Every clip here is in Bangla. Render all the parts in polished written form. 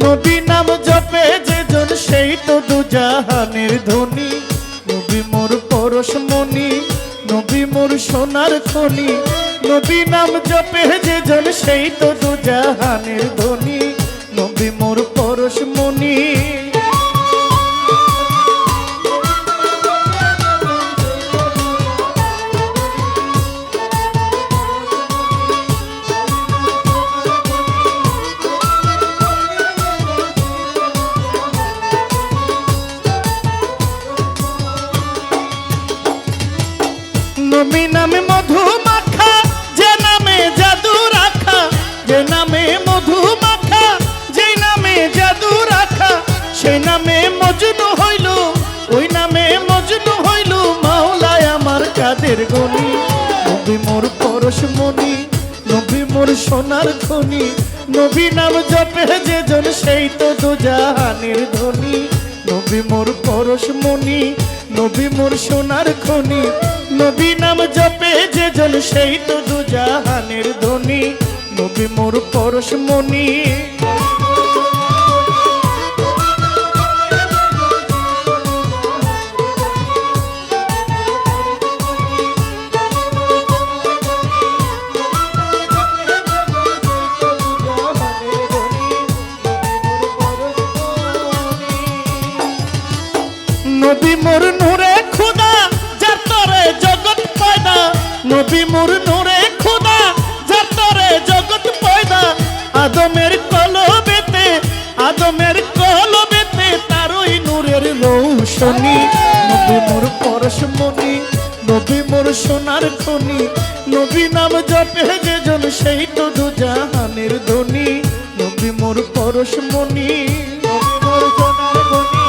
নবী নাম জপে যেজন সেই তো দুজাহানের ধনী। নবী মোর পরশমণি, নবী মোর সোনার খনি। নবী নাম জপে যেজন সেই তো দুজাহানের ধনী। নবী মোর পরশমণি। নবী নামে মধু মাখা, যে নামে জাদু রাখা, যে নামে মধু মাখা, যে নামে জাদু রাখা, সেই নামে মজনু হইল, ওই নামে মজনু হইল মাওলায় আমার কাদের গনি। নবী মোর পরশমণি, নবী মোর সোনার খনি। নবী নাম জপে যেজন সেই তো দুজাহানের ধনী। নবী মোর পরশমণি, নবী মোর সোনার খনি। নবী নাম জপে যেজন সেই তো দুজাহানের ধনী। নবী মোর পরশমণি। নবী মোর নূরে খুদা, যার তরে জগৎ পয়দা। নবী মোর নূরে খুদা, যার তরে জগৎ পয়দা। আদমের কলবেতে, আদমের কলবেতে তারই নূরের রৌশনী। নবী মোর পরশমণি, নবী মোর সোনার খনি। নবী নাম জপে যেজন সেই তো দুজাহানের ধনী। নবী মোর পরশমণি, নবী মোর সোনার খনি।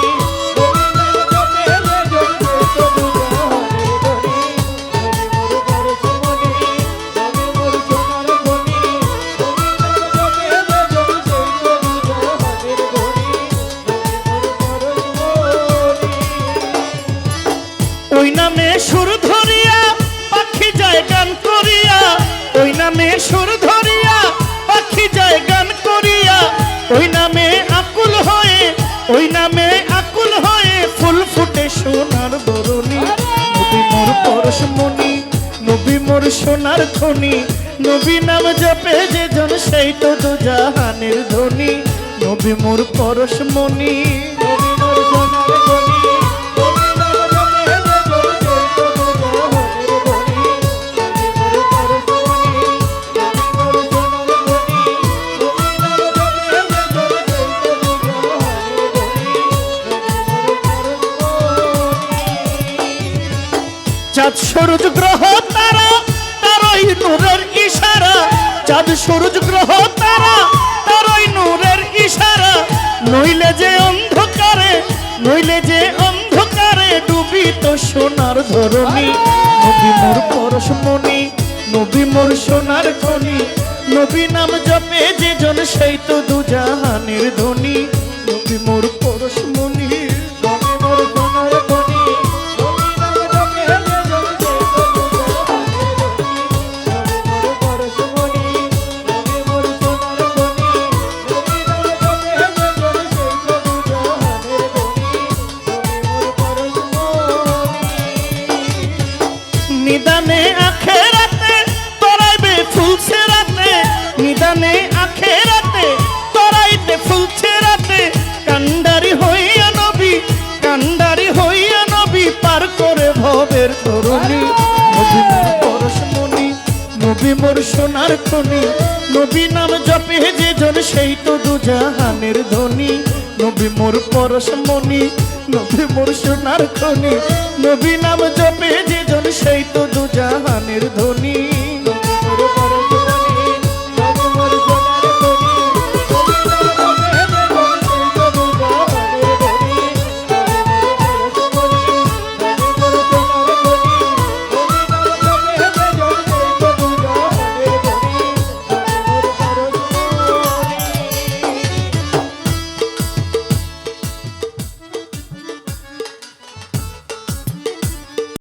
ওই নামে সুর ধরিয়া পাখি যায় গান করিয়া। ওই নামে সুর ধরিয়া পাখি যায় গান করিয়া। ওই নামে আকুল হয়ে, ওই নামে আকুল হয়ে ফুল ফুটে সোনার বরণী। নবী মোর পরশমণি, নবী মোর সোনার খনি। নবী নাম জপে যেজন সেই তো দুজাহানের ধনী। নবী মোর পরশমণি, নবী মোর সোনার খনি। চাঁদ সূরজ গ্রহ তারা, তারই নূরের ইশারা। চাঁদ সূরজ গ্রহ তারা, তারই নূরের ইশারা। নইলে যে অন্ধকারে, নইলে যে অন্ধকারে ডুবিত সোনার ধরণী। নবী মোর পরশমণি, নবী মোর সোনার খনি। নবী নাম জপে যেজন সেই তো দুজাহানের ধনী। নবী মোর পরশমণি, নবী মোর সোনার খনি। নিদানে আখেরাতে তরাইবে ফুলছে রাতে। নিদানে আখেরাতে তরাইবে ফুলছে রাতে। কান্ডারি হইয়া নবী, কান্ডারি হইয়া নবী পার করে ভবের তরুণী। নবী মোর পরশমণি, নবী মোর সোনার খনি। নবী নাম জপে যেজন সেই তো দুজাহানের ধনী। নবী মোর পরশমণি, নবী মোর সোনার খনি। নবী নাম জপে যেজন সেই তো দুজাহানের ধনী।